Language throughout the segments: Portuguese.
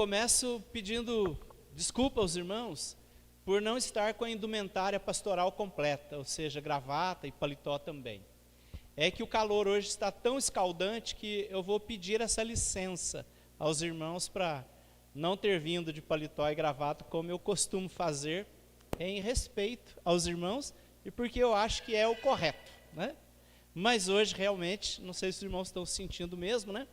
começo pedindo desculpa aos irmãos por não estar com a indumentária pastoral completa, ou seja, gravata e paletó também. É que o calor hoje está tão escaldante que eu vou pedir essa licença aos irmãos para não ter vindo de paletó e gravata como eu costumo fazer, em respeito aos irmãos e porque eu acho que é o correto, né? Mas hoje realmente, não sei se os irmãos estão sentindo mesmo, né?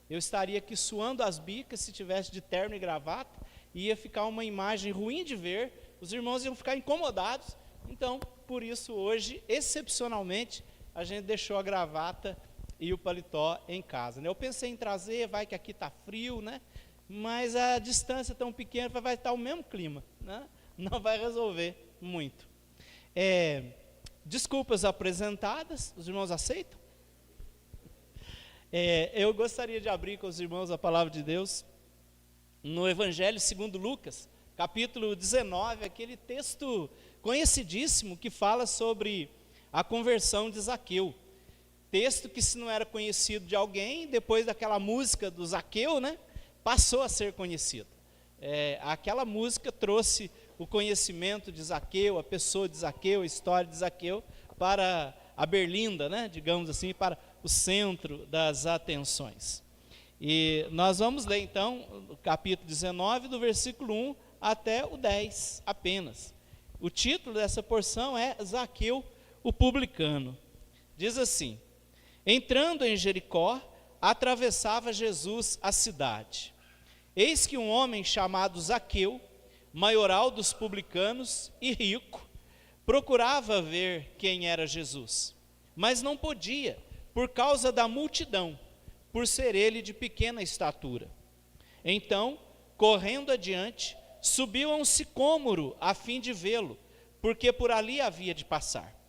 Eu estaria aqui suando as bicas se tivesse de terno e gravata, e ia ficar uma imagem ruim de ver, os irmãos iam ficar incomodados. Então, por isso hoje, excepcionalmente, a gente deixou a gravata e o paletó em casa, né? Eu pensei em trazer, vai que aqui está frio, né? Mas a distância tão pequena, vai estar o mesmo clima, né? Não vai resolver muito. Desculpas apresentadas, os irmãos aceitam? Eu gostaria de abrir com os irmãos a palavra de Deus no Evangelho segundo Lucas, capítulo 19, aquele texto conhecidíssimo que fala sobre a conversão de Zaqueu. Texto que, se não era conhecido de alguém, depois daquela música do Zaqueu, né, passou a ser conhecido. Aquela música trouxe o conhecimento de Zaqueu, a pessoa de Zaqueu, a história de Zaqueu, para a berlinda, né, digamos assim, para o centro das atenções. E nós vamos ler então o capítulo 19, do versículo 1 até o 10 apenas. O título dessa porção é Zaqueu, o publicano. Diz assim: entrando em Jericó, atravessava Jesus a cidade. Eis que um homem chamado Zaqueu, maioral dos publicanos e rico, procurava ver quem era Jesus, mas não podia, por causa da multidão, por ser ele de pequena estatura. Então, correndo adiante, subiu a um sicômoro a fim de vê-lo, porque por ali havia de passar.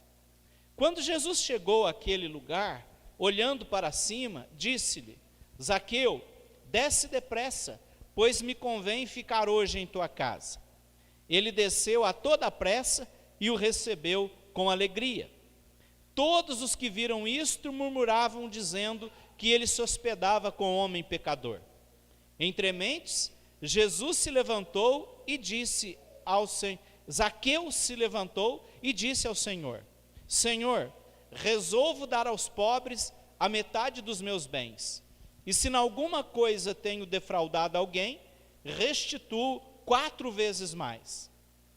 Quando Jesus chegou àquele lugar, olhando para cima, disse-lhe: Zaqueu, desce depressa, pois me convém ficar hoje em tua casa. Ele desceu a toda a pressa e o recebeu com alegria. Todos os que viram isto murmuravam, dizendo que ele se hospedava com homem pecador. Entre mentes, Jesus se levantou e disse ao Senhor, Zaqueu se levantou e disse ao Senhor: Senhor, resolvo dar aos pobres a metade dos meus bens, e se em alguma coisa tenho defraudado alguém, restituo 4 vezes mais.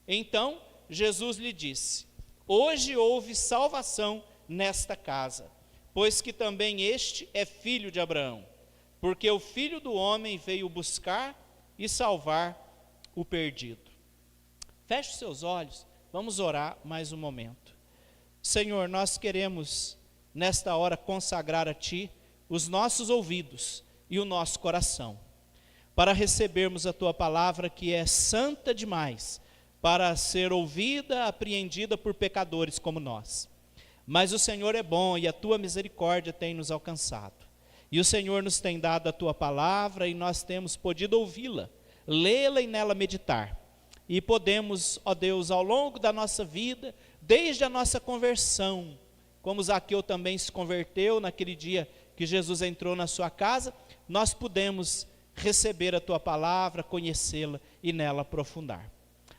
Então Jesus lhe disse: hoje houve salvação nesta casa, pois que também este é filho de Abraão, porque o Filho do Homem veio buscar e salvar o perdido. Feche os seus olhos, vamos orar mais um momento. Senhor, nós queremos nesta hora consagrar a Ti os nossos ouvidos e o nosso coração, para recebermos a Tua palavra, que é santa demais para ser ouvida, apreendida por pecadores como nós. Mas o Senhor é bom e a Tua misericórdia tem nos alcançado. E o Senhor nos tem dado a Tua palavra e nós temos podido ouvi-la, lê-la e nela meditar. E podemos, ó Deus, ao longo da nossa vida, desde a nossa conversão, como Zaqueu também se converteu naquele dia que Jesus entrou na sua casa, nós podemos receber a Tua palavra, conhecê-la e nela aprofundar.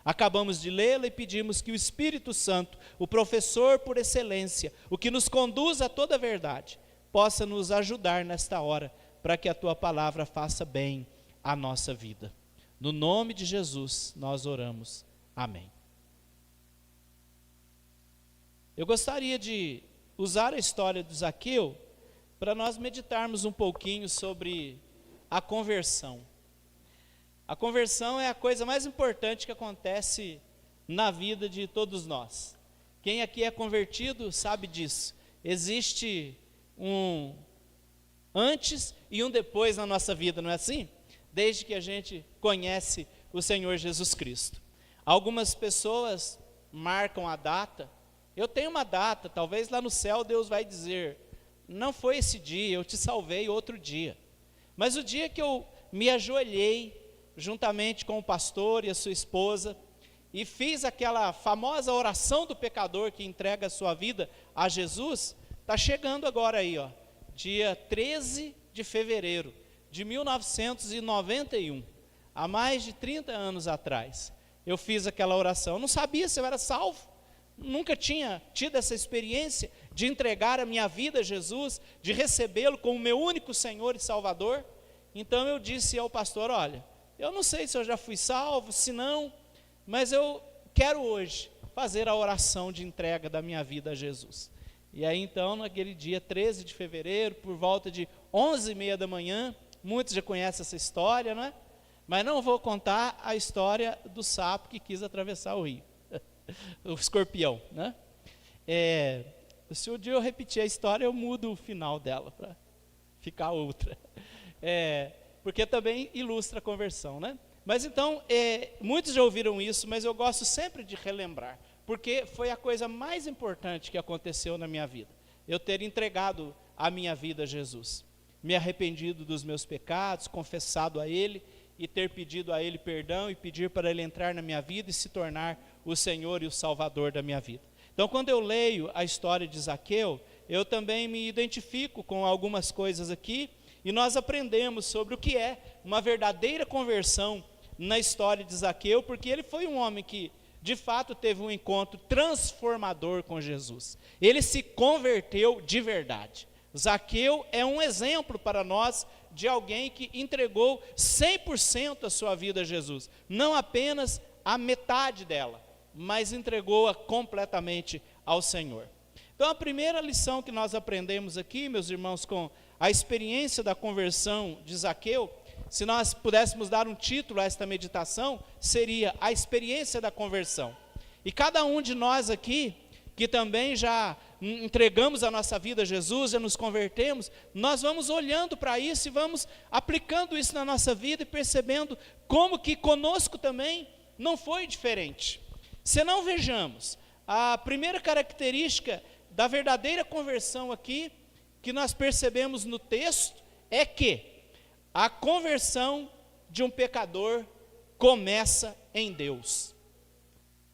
Acabamos de lê-la e pedimos que o Espírito Santo, o professor por excelência, o que nos conduz a toda a verdade, possa nos ajudar nesta hora, para que a Tua palavra faça bem à nossa vida. No nome de Jesus nós oramos. Amém. Eu gostaria de usar a história de Zaqueu para nós meditarmos um pouquinho sobre a conversão. A conversão é a coisa mais importante que acontece na vida de todos nós. Quem aqui é convertido sabe disso. Existe um antes e um depois na nossa vida, não é assim? Desde que a gente conhece o Senhor Jesus Cristo. Algumas pessoas marcam a data. Eu tenho uma data, talvez lá no céu Deus vai dizer: não foi esse dia, eu te salvei outro dia. Mas o dia que eu me ajoelhei juntamente com o pastor e a sua esposa e fiz aquela famosa oração do pecador que entrega a sua vida a Jesus, está chegando agora aí, ó, dia 13 de fevereiro de 1991. há mais de 30 anos atrás, eu fiz aquela oração. Eu não sabia se eu era salvo, nunca tinha tido essa experiência de entregar a minha vida a Jesus, de recebê-lo como meu único Senhor e Salvador. Então eu disse ao pastor: olha, eu não sei se eu já fui salvo, se não, mas eu quero hoje fazer a oração de entrega da minha vida a Jesus. E aí então, naquele dia 13 de fevereiro, por volta de 11h30 da manhã, muitos já conhecem essa história, não é? Mas não vou contar a história do sapo que quis atravessar o rio, o escorpião, né? Se um dia eu repetir a história, eu mudo o final dela para ficar outra, porque também ilustra a conversão, né? Mas então, muitos já ouviram isso, mas eu gosto sempre de relembrar, porque foi a coisa mais importante que aconteceu na minha vida, eu ter entregado a minha vida a Jesus, me arrependido dos meus pecados, confessado a Ele, e ter pedido a Ele perdão, e pedir para Ele entrar na minha vida e se tornar o Senhor e o Salvador da minha vida. Então, quando eu leio a história de Zaqueu, eu também me identifico com algumas coisas aqui, e nós aprendemos sobre o que é uma verdadeira conversão na história de Zaqueu, porque ele foi um homem que, de fato, teve um encontro transformador com Jesus. Ele se converteu de verdade. Zaqueu é um exemplo para nós de alguém que entregou 100% a sua vida a Jesus. Não apenas a metade dela, mas entregou-a completamente ao Senhor. Então, a primeira lição que nós aprendemos aqui, meus irmãos, com a experiência da conversão de Zaqueu, se nós pudéssemos dar um título a esta meditação, seria a experiência da conversão. E cada um de nós aqui, que também já entregamos a nossa vida a Jesus, já nos convertemos, nós vamos olhando para isso e vamos aplicando isso na nossa vida e percebendo como que conosco também não foi diferente. Se não, vejamos, a primeira característica da verdadeira conversão aqui, que nós percebemos no texto, é que a conversão de um pecador começa em Deus.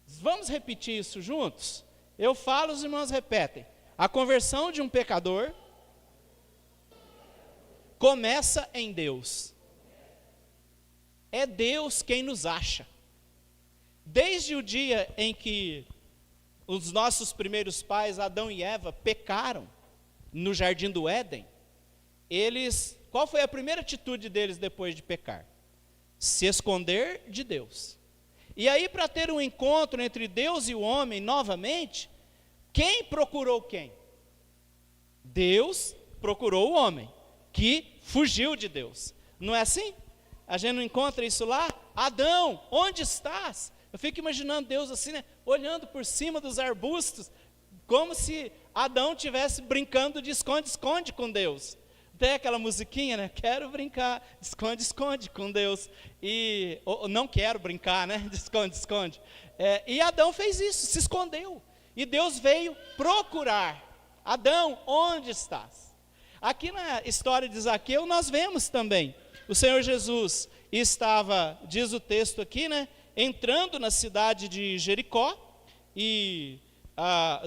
Vamos repetir isso juntos? Eu falo, os irmãos repetem. A conversão de um pecador começa em Deus. É Deus quem nos acha. Desde o dia em que os nossos primeiros pais, Adão e Eva, pecaram no jardim do Éden, qual foi a primeira atitude deles depois de pecar? Se esconder de Deus. E aí, para ter um encontro entre Deus e o homem novamente, quem procurou quem? Deus procurou o homem, que fugiu de Deus. Não é assim? A gente não encontra isso lá? Adão, onde estás? Eu fico imaginando Deus assim, né, olhando por cima dos arbustos, como se Adão estivesse brincando de esconde-esconde com Deus. Tem aquela musiquinha, né? Quero brincar, esconde-esconde com Deus. Não quero brincar, né? De esconde-esconde. E Adão fez isso, se escondeu. E Deus veio procurar. Adão, onde estás? Aqui na história de Zaqueu, nós vemos também. O Senhor Jesus estava, diz o texto aqui, né? Entrando na cidade de Jericó. E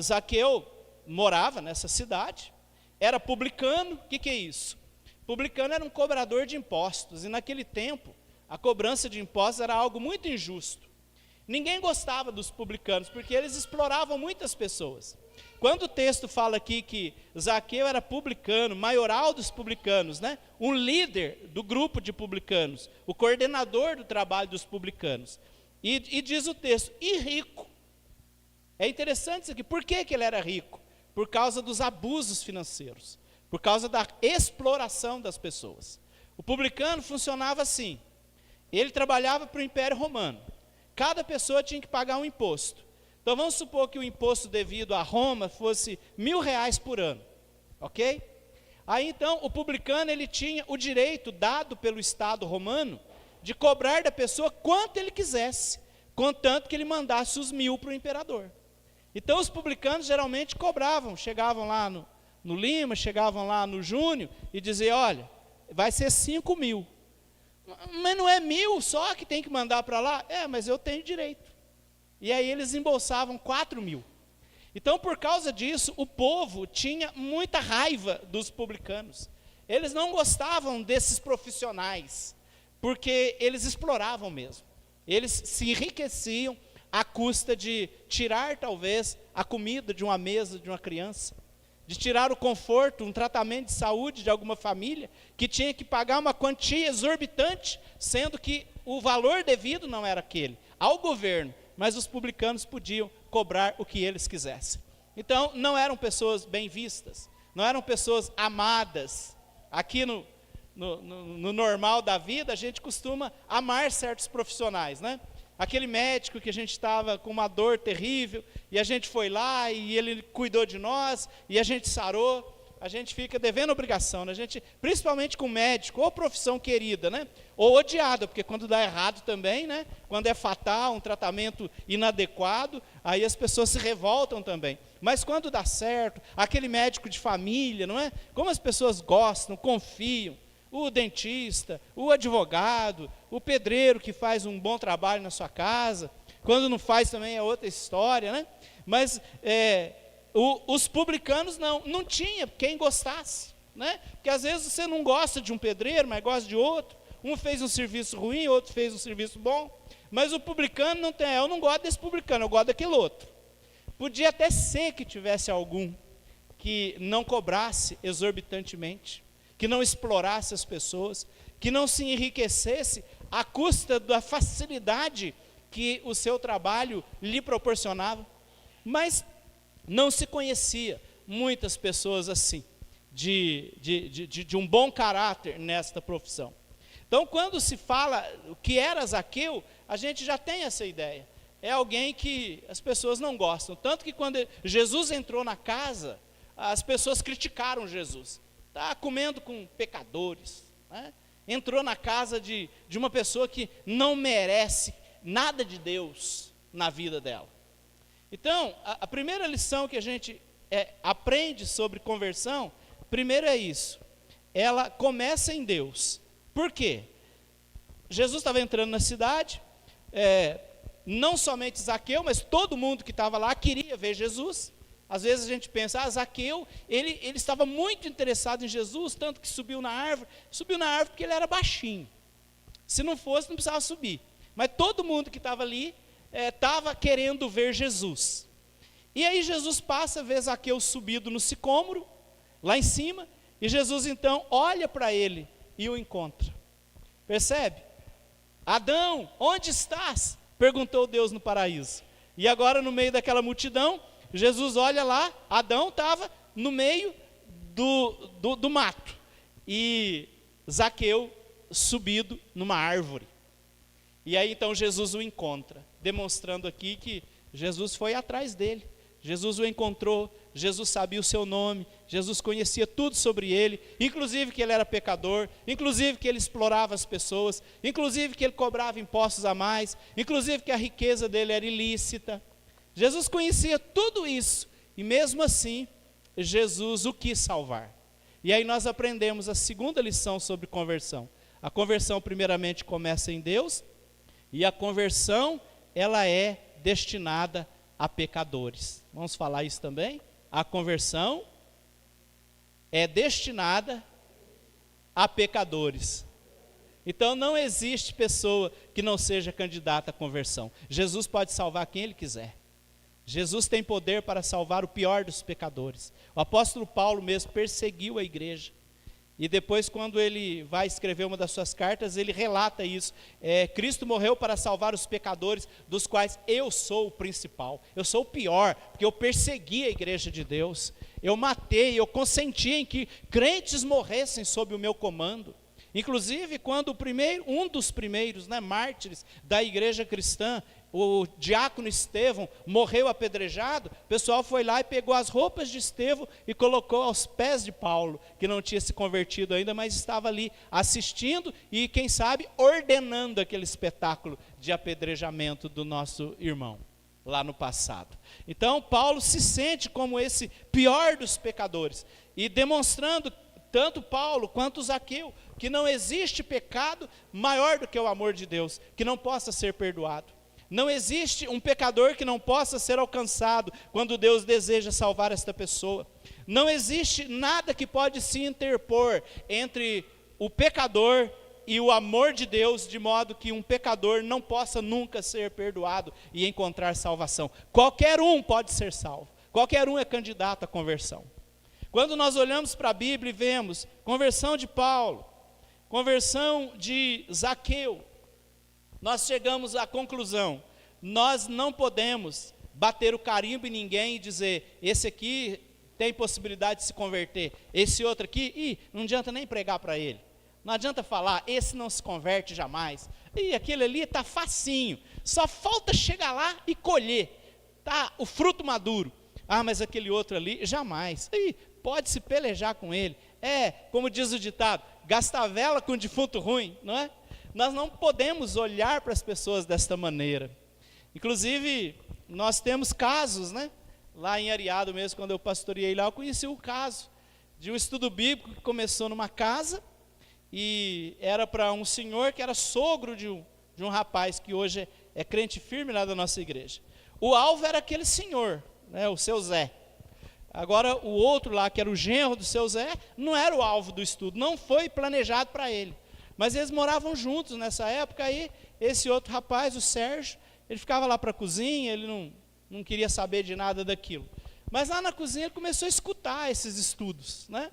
Zaqueu morava nessa cidade. Era publicano. O que é isso? Publicano era um cobrador de impostos, e naquele tempo, a cobrança de impostos era algo muito injusto. Ninguém gostava dos publicanos, porque eles exploravam muitas pessoas. Quando o texto fala aqui que Zaqueu era publicano, maioral dos publicanos, né? Um líder do grupo de publicanos, o coordenador do trabalho dos publicanos. E diz o texto, e rico. É interessante isso aqui, por que ele era rico? Por causa dos abusos financeiros, por causa da exploração das pessoas. O publicano funcionava assim, ele trabalhava para o Império Romano, cada pessoa tinha que pagar um imposto. Então vamos supor que o imposto devido a Roma fosse R$1.000 por ano, ok? Aí então o publicano ele tinha o direito dado pelo Estado romano de cobrar da pessoa quanto ele quisesse, contanto que ele mandasse os 1.000 para o imperador. Então os publicanos geralmente cobravam, chegavam lá no Lima, chegavam lá no Júnior e diziam, olha, vai ser 5.000. Mas não é 1.000 só que tem que mandar para lá? Mas eu tenho direito. E aí eles embolsavam 4.000. Então por causa disso, o povo tinha muita raiva dos publicanos. Eles não gostavam desses profissionais, porque eles exploravam mesmo. Eles se enriqueciam à custa de tirar, talvez, a comida de uma mesa de uma criança, de tirar o conforto, um tratamento de saúde de alguma família, que tinha que pagar uma quantia exorbitante, sendo que o valor devido não era aquele, ao governo, mas os publicanos podiam cobrar o que eles quisessem. Então, não eram pessoas bem vistas, não eram pessoas amadas. Aqui no normal da vida, a gente costuma amar certos profissionais, né? Aquele médico que a gente estava com uma dor terrível, e a gente foi lá, e ele cuidou de nós, e a gente sarou. A gente fica devendo obrigação, né? A gente, principalmente com médico, ou profissão querida, né? Ou odiada, porque quando dá errado também, né? Quando é fatal, um tratamento inadequado, aí as pessoas se revoltam também. Mas quando dá certo, aquele médico de família, não é? Como as pessoas gostam, confiam. O dentista, o advogado, o pedreiro que faz um bom trabalho na sua casa, quando não faz também é outra história, né? Mas os publicanos não tinha quem gostasse, né? Porque às vezes você não gosta de um pedreiro, mas gosta de outro. Um fez um serviço ruim, outro fez um serviço bom. Mas o publicano não tem, eu não gosto desse publicano, eu gosto daquele outro. Podia até ser que tivesse algum que não cobrasse exorbitantemente, que não explorasse as pessoas, que não se enriquecesse à custa da facilidade que o seu trabalho lhe proporcionava. Mas não se conhecia muitas pessoas assim, de um bom caráter nesta profissão. Então, quando se fala o que era Zaqueu, a gente já tem essa ideia. É alguém que as pessoas não gostam. Tanto que quando Jesus entrou na casa, as pessoas criticaram Jesus. Está comendo com pecadores, né? Entrou na casa de uma pessoa que não merece nada de Deus na vida dela. Então, a primeira lição que a gente aprende sobre conversão, primeiro é isso, ela começa em Deus. Por quê? Jesus estava entrando na cidade, não somente Zaqueu, mas todo mundo que estava lá queria ver Jesus. Às vezes a gente pensa, Zaqueu, ele estava muito interessado em Jesus, tanto que subiu na árvore porque ele era baixinho. Se não fosse, não precisava subir. Mas todo mundo que estava ali, estava querendo ver Jesus. E aí Jesus passa, vê Zaqueu subido no sicômoro, lá em cima, e Jesus então olha para ele e o encontra. Percebe? Adão, onde estás? Perguntou Deus no paraíso. E agora no meio daquela multidão, Jesus olha lá, Adão estava no meio do mato, e Zaqueu subido numa árvore. E aí então Jesus o encontra, demonstrando aqui que Jesus foi atrás dele. Jesus o encontrou, Jesus sabia o seu nome, Jesus conhecia tudo sobre ele, inclusive que ele era pecador, inclusive que ele explorava as pessoas, inclusive que ele cobrava impostos a mais, inclusive que a riqueza dele era ilícita. Jesus conhecia tudo isso, e mesmo assim, Jesus o quis salvar. E aí nós aprendemos a segunda lição sobre conversão. A conversão primeiramente começa em Deus, e a conversão, ela é destinada a pecadores. Vamos falar isso também? A conversão é destinada a pecadores. Então não existe pessoa que não seja candidata à conversão. Jesus pode salvar quem ele quiser. Jesus tem poder para salvar o pior dos pecadores. O apóstolo Paulo mesmo perseguiu a igreja. E depois, quando ele vai escrever uma das suas cartas, ele relata isso. Cristo morreu para salvar os pecadores, dos quais eu sou o principal. Eu sou o pior, porque eu persegui a igreja de Deus. Eu matei, eu consenti em que crentes morressem sob o meu comando. Inclusive, quando um dos primeiros mártires da igreja cristã, o diácono Estevão, morreu apedrejado, o pessoal foi lá e pegou as roupas de Estevão e colocou aos pés de Paulo, que não tinha se convertido ainda, mas estava ali assistindo e, quem sabe, ordenando aquele espetáculo de apedrejamento do nosso irmão, lá no passado. Então, Paulo se sente como esse pior dos pecadores, e demonstrando, tanto Paulo quanto Zaqueu, que não existe pecado maior do que o amor de Deus, que não possa ser perdoado. Não existe um pecador que não possa ser alcançado quando Deus deseja salvar esta pessoa. Não existe nada que pode se interpor entre o pecador e o amor de Deus, de modo que um pecador não possa nunca ser perdoado e encontrar salvação. Qualquer um pode ser salvo, qualquer um é candidato à conversão. Quando nós olhamos para a Bíblia e vemos conversão de Paulo, conversão de Zaqueu, nós chegamos à conclusão: nós não podemos bater o carimbo em ninguém e dizer, esse aqui tem possibilidade de se converter, esse outro aqui, não adianta nem pregar para ele, não adianta falar, esse não se converte jamais, aquele ali está facinho, só falta chegar lá e colher, tá, o fruto maduro. Mas aquele outro ali, jamais, pode-se pelejar com ele, como diz o ditado, gastar vela com defunto ruim, não é? Nós não podemos olhar para as pessoas desta maneira. Inclusive, nós temos casos, né? Lá em Areado mesmo, quando eu pastoreei lá, eu conheci o caso de um estudo bíblico que começou numa casa, e era para um senhor que era sogro de um rapaz que hoje é crente firme lá da nossa igreja. O alvo era aquele senhor, né, o seu Zé. Agora, o outro lá, que era o genro do seu Zé, não era o alvo do estudo, não foi planejado para ele. Mas eles moravam juntos nessa época, aí esse outro rapaz, o Sérgio, ele ficava lá para a cozinha, ele não queria saber de nada daquilo. Mas lá na cozinha ele começou a escutar esses estudos, né?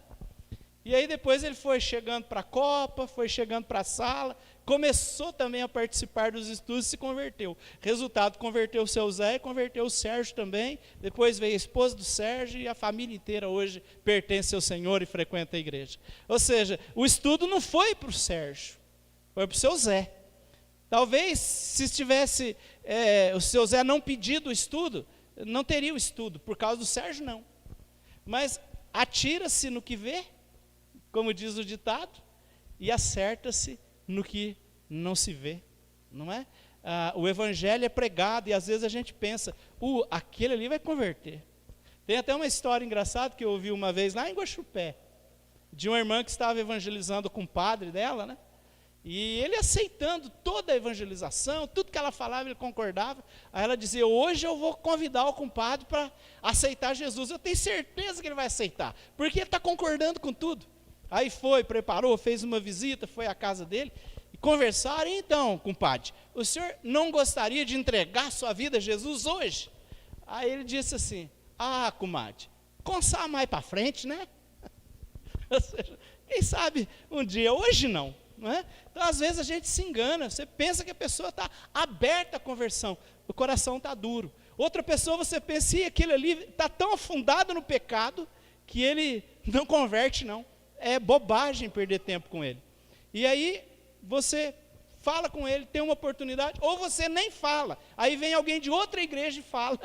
E aí depois ele foi chegando para a copa, foi chegando para a sala, começou também a participar dos estudos e se converteu. Resultado, converteu o seu Zé e converteu o Sérgio também. Depois veio a esposa do Sérgio e a família inteira hoje pertence ao Senhor e frequenta a igreja. Ou seja, o estudo não foi para o Sérgio, foi para o seu Zé. Talvez se tivesse o seu Zé não pedido o estudo, não teria o estudo, por causa do Sérgio não. Mas atira-se no que vê, como diz o ditado, e acerta-se no que não se vê, não é? O evangelho é pregado e às vezes a gente pensa, aquele ali vai converter. Tem até uma história engraçada que eu ouvi uma vez lá em Guaxupé, de uma irmã que estava evangelizando com o padre dela, né? E ele aceitando toda a evangelização, tudo que ela falava, ele concordava. Aí ela dizia, hoje eu vou convidar o compadre para aceitar Jesus. Eu tenho certeza que ele vai aceitar, porque ele está concordando com tudo. Aí foi, preparou, fez uma visita, foi à casa dele, e conversaram. Então, compadre, o senhor não gostaria de entregar sua vida a Jesus hoje? Aí ele disse assim, comadre, consar mais para frente, né? Ou seja, quem sabe um dia, hoje não. Não é? Então, às vezes a gente se engana, você pensa que a pessoa está aberta à conversão, o coração está duro. Outra pessoa, você pensa, aquele ali está tão afundado no pecado, que ele não converte não. É bobagem perder tempo com ele. E aí, você fala com ele, tem uma oportunidade, ou você nem fala, aí vem alguém de outra igreja e fala,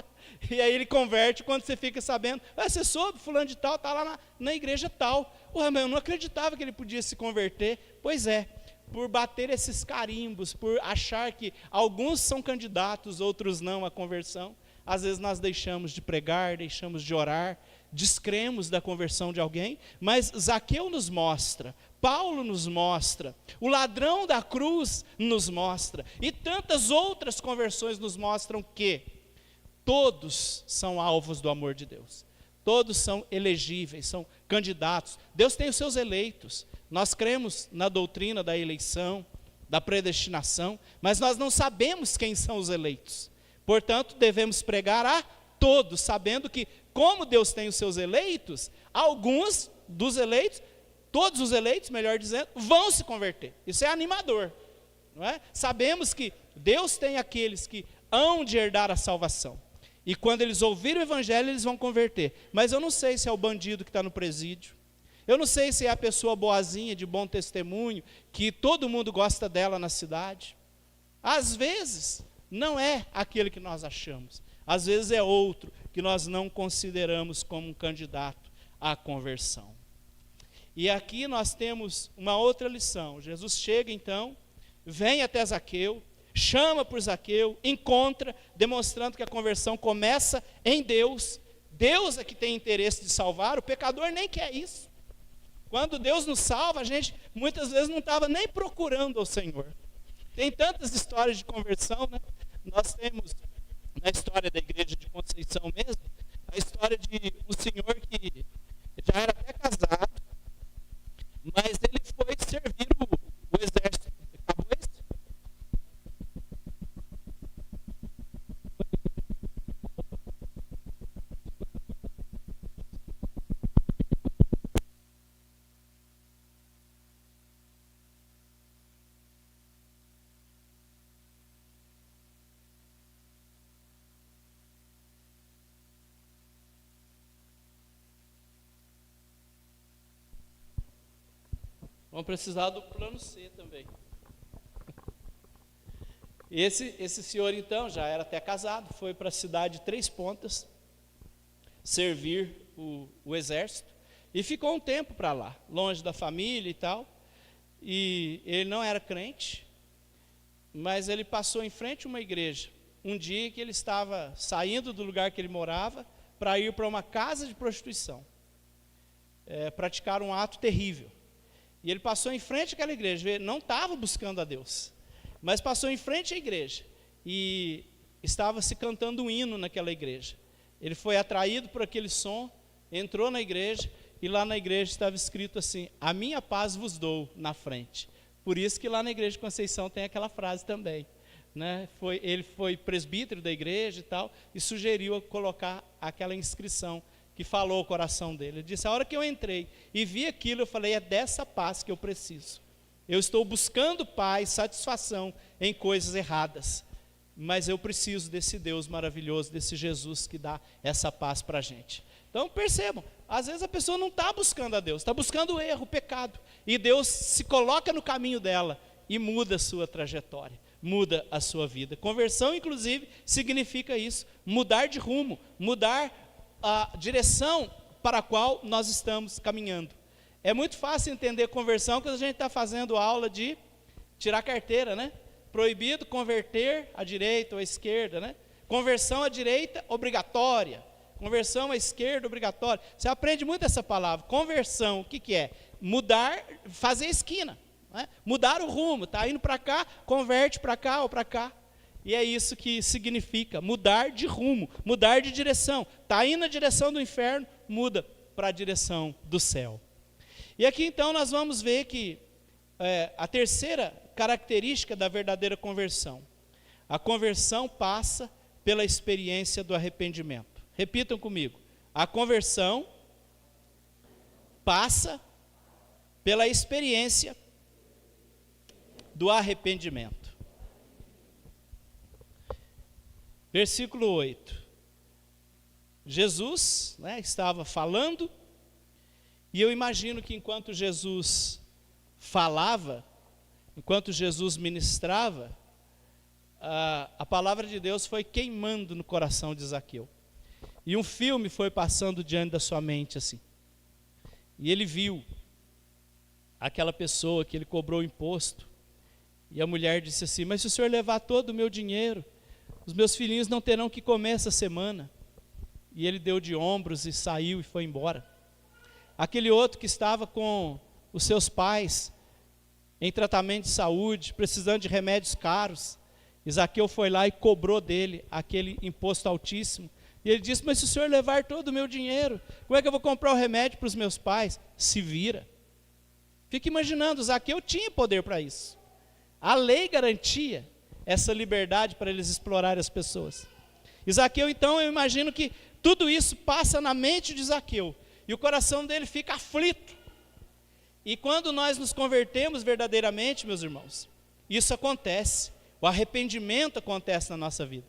e aí ele converte, quando você fica sabendo, você soube, fulano de tal, está lá na igreja tal, mas eu não acreditava que ele podia se converter. Pois é, por bater esses carimbos, por achar que alguns são candidatos, outros não à conversão, às vezes nós deixamos de pregar, deixamos de orar, descremos da conversão de alguém, mas Zaqueu nos mostra, Paulo nos mostra, o ladrão da cruz nos mostra, e tantas outras conversões nos mostram que todos são alvos do amor de Deus, todos são elegíveis, são candidatos. Deus tem os seus eleitos, nós cremos na doutrina da eleição, da predestinação, mas nós não sabemos quem são os eleitos, portanto devemos pregar a todos, sabendo que como Deus tem os seus eleitos, alguns dos eleitos, todos os eleitos, melhor dizendo, vão se converter. Isso é animador, não é? Sabemos que Deus tem aqueles que hão de herdar a salvação. E quando eles ouvirem o evangelho, eles vão converter. Mas eu não sei se é o bandido que está no presídio. Eu não sei se é a pessoa boazinha, de bom testemunho, que todo mundo gosta dela na cidade. Às vezes, não é aquele que nós achamos. Às vezes é outro que nós não consideramos como um candidato à conversão. E aqui nós temos uma outra lição. Jesus chega então, vem até Zaqueu, chama por Zaqueu, encontra, demonstrando que a conversão começa em Deus. Deus é que tem interesse de salvar, o pecador nem quer isso. Quando Deus nos salva, a gente muitas vezes não estava nem procurando ao Senhor. Tem tantas histórias de conversão, né? Nós temos na história da igreja de Conceição mesmo, a história de um senhor que já era até casado, mas ele foi servir o exército Vão precisar do plano C também. Esse senhor, então, já era até casado, foi para a cidade de Três Pontas, servir o exército, e ficou um tempo para lá, longe da família e tal, e ele não era crente, mas ele passou em frente a uma igreja, um dia que ele estava saindo do lugar que ele morava, para ir para uma casa de prostituição, praticar um ato terrível, e ele passou em frente àquela igreja, ele não estava buscando a Deus, mas passou em frente à igreja, e estava se cantando um hino naquela igreja. Ele foi atraído por aquele som, entrou na igreja, e lá na igreja estava escrito assim: a minha paz vos dou, na frente. Por isso que lá na igreja de Conceição tem aquela frase também, né? Ele foi presbítero da igreja e tal, e sugeriu colocar aquela inscrição, que falou o coração dele. Ele disse: a hora que eu entrei e vi aquilo, eu falei, é dessa paz que eu preciso. Eu estou buscando paz, satisfação em coisas erradas, mas eu preciso desse Deus maravilhoso, desse Jesus que dá essa paz para a gente. Então percebam, às vezes a pessoa não está buscando a Deus, está buscando o erro, o pecado, e Deus se coloca no caminho dela e muda a sua trajetória, muda a sua vida. Conversão, inclusive, significa isso, mudar de rumo, mudar a direção para a qual nós estamos caminhando. É muito fácil entender conversão quando a gente está fazendo aula de tirar carteira, né? Proibido converter à direita ou à esquerda, né? Conversão à direita, obrigatória. Conversão à esquerda, obrigatória. Você aprende muito essa palavra. Conversão, o que é? Mudar, fazer esquina, né? Mudar o rumo, está indo para cá, converte para cá ou para cá. E é isso que significa, mudar de rumo, mudar de direção. Está indo na direção do inferno, muda para a direção do céu. E aqui então nós vamos ver que a terceira característica da verdadeira conversão. A conversão passa pela experiência do arrependimento. Repitam comigo. A conversão passa pela experiência do arrependimento. Versículo 8. Jesus, né, estava falando, e eu imagino que enquanto Jesus falava, enquanto Jesus ministrava, a palavra de Deus foi queimando no coração de Zaqueu. E um filme foi passando diante da sua mente assim. E ele viu aquela pessoa que ele cobrou o imposto. E a mulher disse assim: mas se o senhor levar todo o meu dinheiro, os meus filhinhos não terão que comer essa semana. E ele deu de ombros e saiu e foi embora. Aquele outro que estava com os seus pais em tratamento de saúde, precisando de remédios caros, Zaqueu foi lá e cobrou dele aquele imposto altíssimo. E ele disse: mas se o senhor levar todo o meu dinheiro, como é que eu vou comprar o remédio para os meus pais? Se vira. Fica imaginando, Zaqueu tinha poder para isso. A lei garantia essa liberdade para eles explorarem as pessoas. E Zaqueu, então, eu imagino que tudo isso passa na mente de Zaqueu. E o coração dele fica aflito. E quando nós nos convertemos verdadeiramente, meus irmãos, isso acontece. O arrependimento acontece na nossa vida.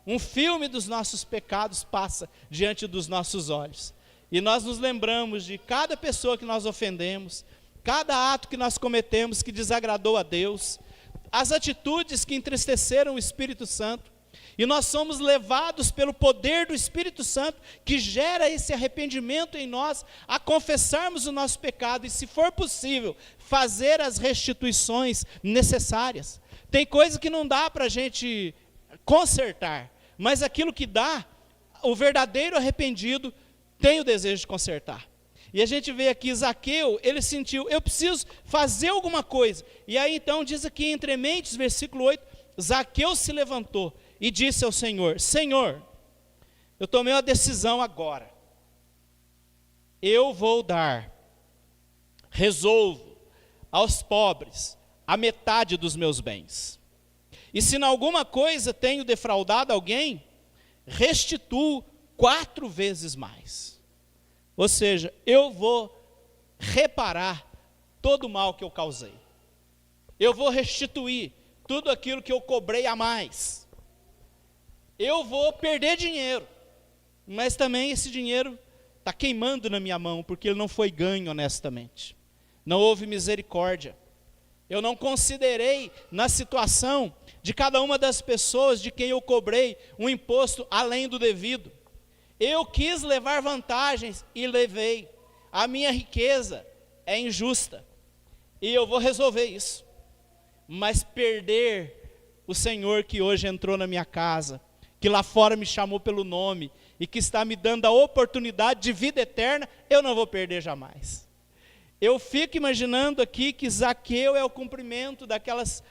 Um filme dos nossos pecados passa diante dos nossos olhos. E nós nos lembramos de cada pessoa que nós ofendemos, cada ato que nós cometemos que desagradou a Deus, as atitudes que entristeceram o Espírito Santo. E nós somos levados pelo poder do Espírito Santo, que gera esse arrependimento em nós, a confessarmos o nosso pecado e, se for possível, fazer as restituições necessárias. Tem coisa que não dá para a gente consertar, mas aquilo que dá, o verdadeiro arrependido tem o desejo de consertar. E a gente vê aqui Zaqueu, ele sentiu: eu preciso fazer alguma coisa. E aí então diz aqui entre mentes, versículo 8, Zaqueu se levantou e disse ao Senhor: Senhor, eu tomei uma decisão agora. Eu vou dar, resolvo, aos pobres a metade dos meus bens. E se em alguma coisa tenho defraudado alguém, restituo 4 vezes mais. Ou seja, eu vou reparar todo o mal que eu causei. Eu vou restituir tudo aquilo que eu cobrei a mais. Eu vou perder dinheiro, mas também esse dinheiro está queimando na minha mão, porque ele não foi ganho honestamente. não houve misericórdia. Eu não considerei na situação de cada uma das pessoas de quem eu cobrei um imposto além do devido. Eu quis levar vantagens e levei. A minha riqueza é injusta e eu vou resolver isso. Mas perder o Senhor que hoje entrou na minha casa, que lá fora me chamou pelo nome e que está me dando a oportunidade de vida eterna, eu não vou perder jamais. Eu fico imaginando aqui que Zaqueu é o cumprimento daquelas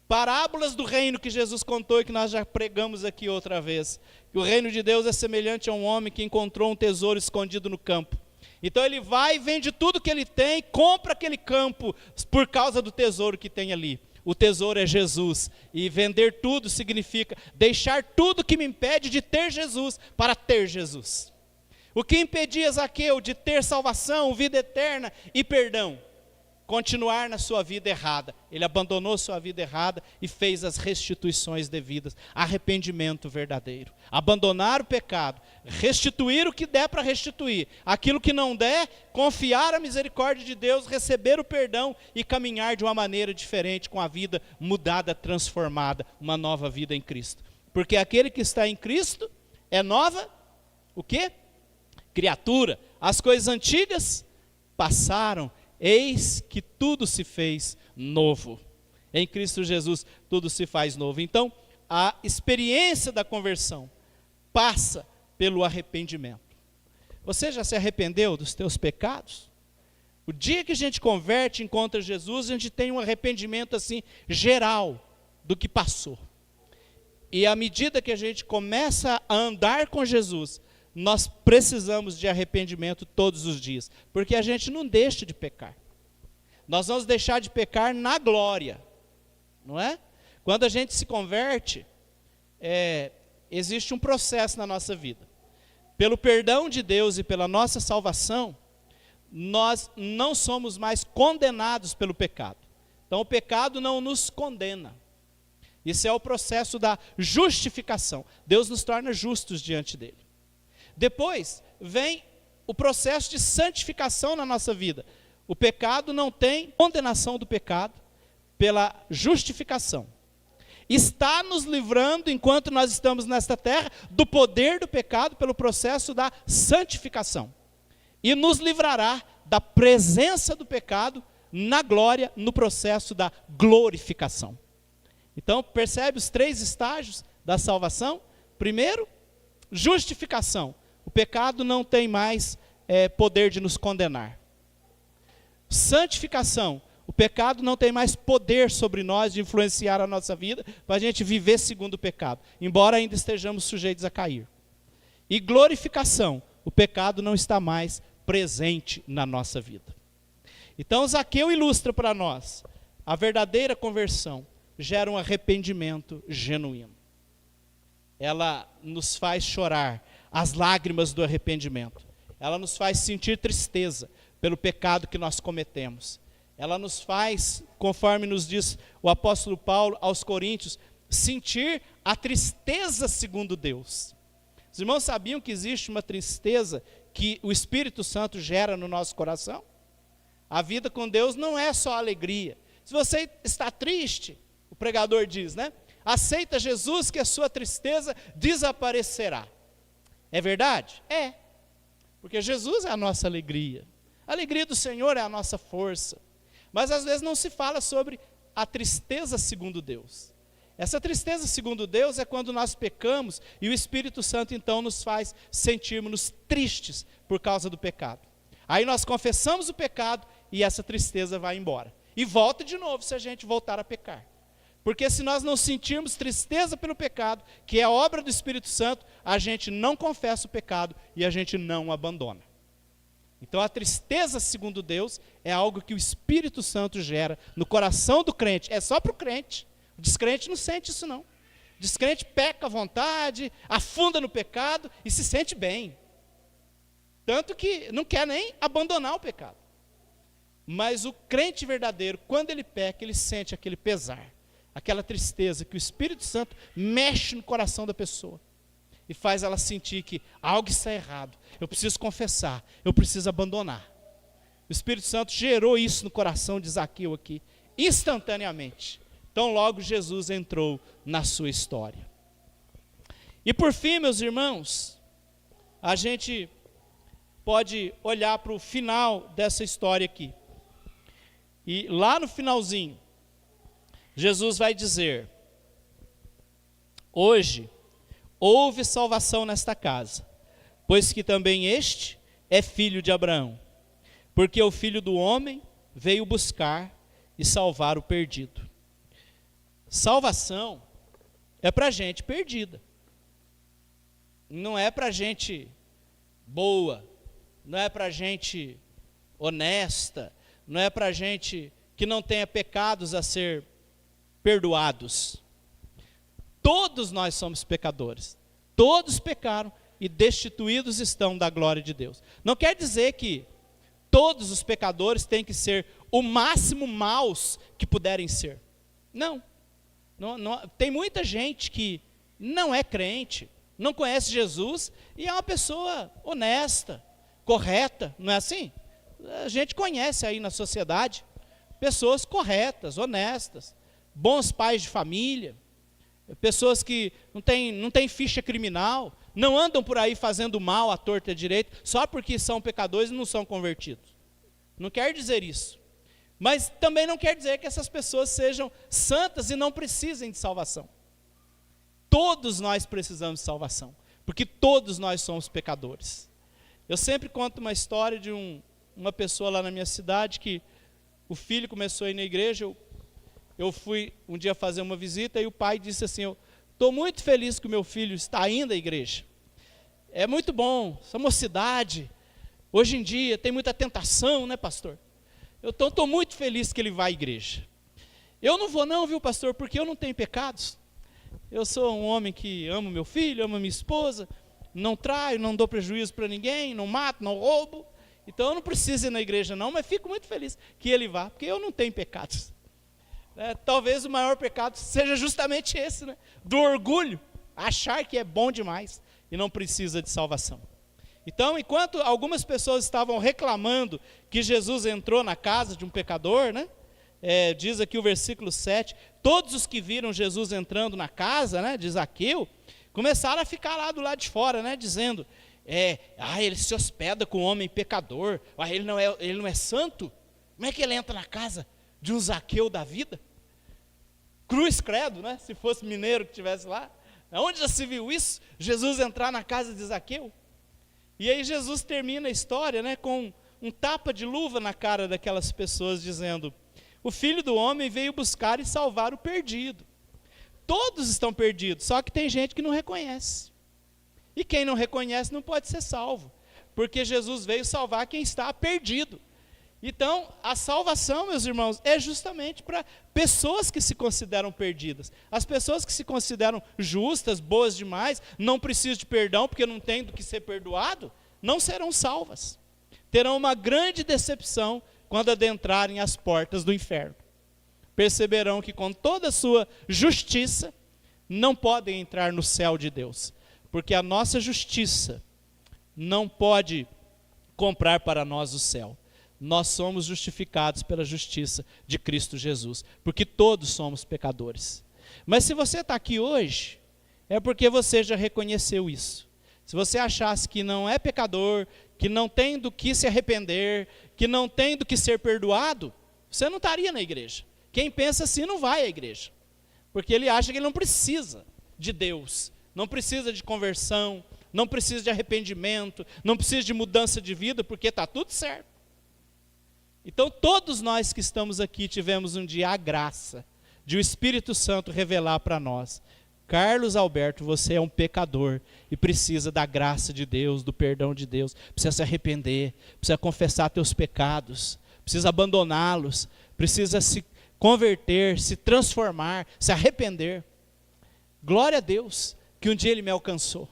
parábolas do reino que Jesus contou e que nós já pregamos aqui outra vez. Que o reino de Deus é semelhante a um homem que encontrou um tesouro escondido no campo. Então ele vai e vende tudo que ele tem, compra aquele campo por causa do tesouro que tem ali. O tesouro é Jesus, e vender tudo significa deixar tudo que me impede de ter Jesus para ter Jesus. O que impedia Zaqueu de ter salvação, vida eterna e perdão? Continuar na sua vida errada. Ele abandonou sua vida errada e fez as restituições devidas, arrependimento verdadeiro. Abandonar o pecado, restituir o que der para restituir, aquilo que não der, confiar a misericórdia de Deus, receber o perdão e caminhar de uma maneira diferente, com a vida mudada, transformada, uma nova vida em Cristo. Porque aquele que está em Cristo é nova, o quê? Criatura. As coisas antigas passaram, eis que tudo se fez novo. Em Cristo Jesus tudo se faz novo. Então, a experiência da conversão passa pelo arrependimento. Você já se arrependeu dos teus pecados? O dia que a gente converte e encontra Jesus, a gente tem um arrependimento assim geral do que passou. E à medida que a gente começa a andar com Jesus, nós precisamos de arrependimento todos os dias, porque a gente não deixa de pecar. Nós vamos deixar de pecar na glória, não é? Quando a gente se converte, existe um processo na nossa vida. Pelo perdão de Deus e pela nossa salvação, nós não somos mais condenados pelo pecado. Então o pecado não nos condena. Isso é o processo da justificação. Deus nos torna justos diante dele. Depois vem o processo de santificação na nossa vida. O pecado não tem condenação do pecado pela justificação. Está nos livrando, enquanto nós estamos nesta terra, do poder do pecado pelo processo da santificação. E nos livrará da presença do pecado na glória, no processo da glorificação. Então, percebe os 3 estágios da salvação? Primeiro, justificação. O pecado não tem mais poder de nos condenar. Santificação. O pecado não tem mais poder sobre nós de influenciar a nossa vida para a gente viver segundo o pecado, embora ainda estejamos sujeitos a cair. E glorificação. O pecado não está mais presente na nossa vida. Então Zaqueu ilustra para nós a verdadeira conversão gera um arrependimento genuíno. Ela nos faz chorar as lágrimas do arrependimento. Ela nos faz sentir tristeza pelo pecado que nós cometemos. Ela nos faz, conforme nos diz o apóstolo Paulo aos Coríntios, sentir a tristeza segundo Deus. Os irmãos sabiam que existe uma tristeza que o Espírito Santo gera no nosso coração? A vida com Deus não é só alegria. Se você está triste, o pregador diz, né? Aceita Jesus que a sua tristeza desaparecerá. É verdade? É. Porque Jesus é a nossa alegria. A alegria do Senhor é a nossa força. Mas às vezes não se fala sobre a tristeza segundo Deus. Essa tristeza segundo Deus é quando nós pecamos e o Espírito Santo então nos faz sentirmos tristes por causa do pecado. Aí nós confessamos o pecado e essa tristeza vai embora. E volta de novo se a gente voltar a pecar. Porque se nós não sentirmos tristeza pelo pecado, que é obra do Espírito Santo, a gente não confessa o pecado e a gente não o abandona. Então a tristeza segundo Deus é algo que o Espírito Santo gera no coração do crente. É só para o crente. O descrente não sente isso não. O descrente peca à vontade, afunda no pecado e se sente bem. Tanto que não quer nem abandonar o pecado. Mas o crente verdadeiro, quando ele peca, ele sente aquele pesar, aquela tristeza que o Espírito Santo mexe no coração da pessoa e faz ela sentir que algo está errado, eu preciso confessar, eu preciso abandonar. O Espírito Santo gerou isso no coração de Zaqueu aqui, instantaneamente. Então logo Jesus entrou na sua história. E por fim, meus irmãos, a gente pode olhar para o final dessa história aqui. E lá no finalzinho, Jesus vai dizer: hoje houve salvação nesta casa, pois que também este é filho de Abraão, porque o Filho do Homem veio buscar e salvar o perdido. Salvação é para gente perdida, não é para gente boa, não é para gente honesta, não é para gente que não tenha pecados a ser perdoados. Todos nós somos pecadores, todos pecaram e destituídos estão da glória de Deus. Não quer dizer que todos os pecadores têm que ser o máximo maus que puderem ser. Não. Tem muita gente que não é crente, não conhece Jesus e é uma pessoa honesta, correta, não é assim? A gente conhece aí na sociedade pessoas corretas, honestas, bons pais de família, pessoas que não têm ficha criminal, não andam por aí fazendo mal à torta e à direita, só porque são pecadores e não são convertidos. Não quer dizer isso. Mas também não quer dizer que essas pessoas sejam santas e não precisem de salvação. Todos nós precisamos de salvação, porque todos nós somos pecadores. Eu sempre conto uma história de uma pessoa lá na minha cidade que o filho começou a ir na igreja. Eu fui um dia fazer uma visita e o pai disse assim: eu estou muito feliz que o meu filho está indo à igreja. É muito bom, essa mocidade, hoje em dia tem muita tentação, né, pastor? Então estou muito feliz que ele vai à igreja. Eu não vou não, viu, pastor, porque eu não tenho pecados. Eu sou um homem que amo meu filho, amo minha esposa, não traio, não dou prejuízo para ninguém, não mato, não roubo. Então eu não preciso ir na igreja não, mas fico muito feliz que ele vá, porque eu não tenho pecados. Talvez o maior pecado seja justamente esse, né? Do orgulho, achar que é bom demais e não precisa de salvação. Então, enquanto algumas pessoas estavam reclamando que Jesus entrou na casa de um pecador, né? Diz aqui o versículo 7, todos os que viram Jesus entrando na casa, né, de Zaqueu, começaram a ficar lá do lado de fora, né, dizendo, ele se hospeda com um homem pecador, ele não é santo? Como é que ele entra na casa de um Zaqueu da vida? Cruz credo, né? Se fosse mineiro que estivesse lá. Onde já se viu isso? Jesus entrar na casa de Zaqueu? E aí Jesus termina a história, né, com um tapa de luva na cara daquelas pessoas, dizendo: o Filho do Homem veio buscar e salvar o perdido. Todos estão perdidos, só que tem gente que não reconhece. E quem não reconhece não pode ser salvo, porque Jesus veio salvar quem está perdido. Então, a salvação, meus irmãos, é justamente para pessoas que se consideram perdidas. As pessoas que se consideram justas, boas demais, não precisam de perdão porque não têm do que ser perdoado, não serão salvas. Terão uma grande decepção quando adentrarem as portas do inferno. Perceberão que com toda a sua justiça, não podem entrar no céu de Deus, porque a nossa justiça não pode comprar para nós o céu. Nós somos justificados pela justiça de Cristo Jesus, porque todos somos pecadores. Mas se você está aqui hoje, é porque você já reconheceu isso. Se você achasse que não é pecador, que não tem do que se arrepender, que não tem do que ser perdoado, você não estaria na igreja. Quem pensa assim não vai à igreja, porque ele acha que ele não precisa de Deus, não precisa de conversão, não precisa de arrependimento, não precisa de mudança de vida, porque está tudo certo. Então todos nós que estamos aqui tivemos um dia a graça de o Espírito Santo revelar para nós: Carlos Alberto, você é um pecador e precisa da graça de Deus, do perdão de Deus, precisa se arrepender, precisa confessar teus pecados, precisa abandoná-los, precisa se converter, se transformar, se arrepender. Glória a Deus que um dia ele me alcançou.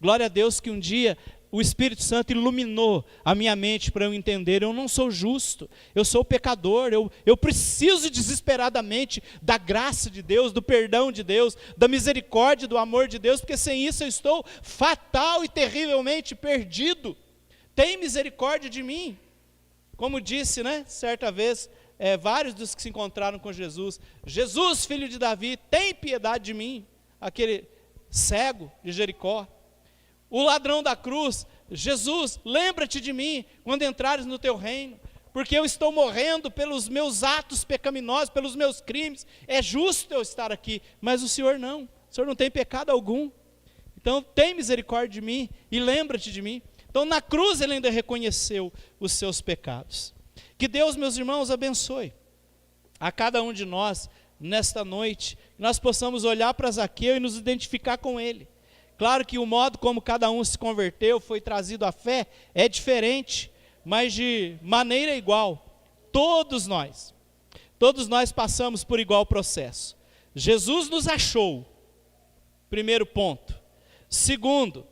Glória a Deus que um dia o Espírito Santo iluminou a minha mente para eu entender: eu não sou justo, eu sou pecador, eu preciso desesperadamente da graça de Deus, do perdão de Deus, da misericórdia, do amor de Deus, porque sem isso eu estou fatal e terrivelmente perdido. Tem misericórdia de mim. Como disse, né, certa vez, vários dos que se encontraram com Jesus: Jesus, filho de Davi, tem piedade de mim. Aquele cego de Jericó. O ladrão da cruz: Jesus, lembra-te de mim quando entrares no teu reino, porque eu estou morrendo pelos meus atos pecaminosos, pelos meus crimes. É justo eu estar aqui, mas o Senhor não tem pecado algum. Então tem misericórdia de mim e lembra-te de mim. Então na cruz ele ainda reconheceu os seus pecados. Que Deus, meus irmãos, abençoe a cada um de nós nesta noite, que nós possamos olhar para Zaqueu e nos identificar com ele. Claro que o modo como cada um se converteu, foi trazido à fé, é diferente, mas de maneira igual, todos nós passamos por igual processo. Jesus nos achou, primeiro ponto. Segundo,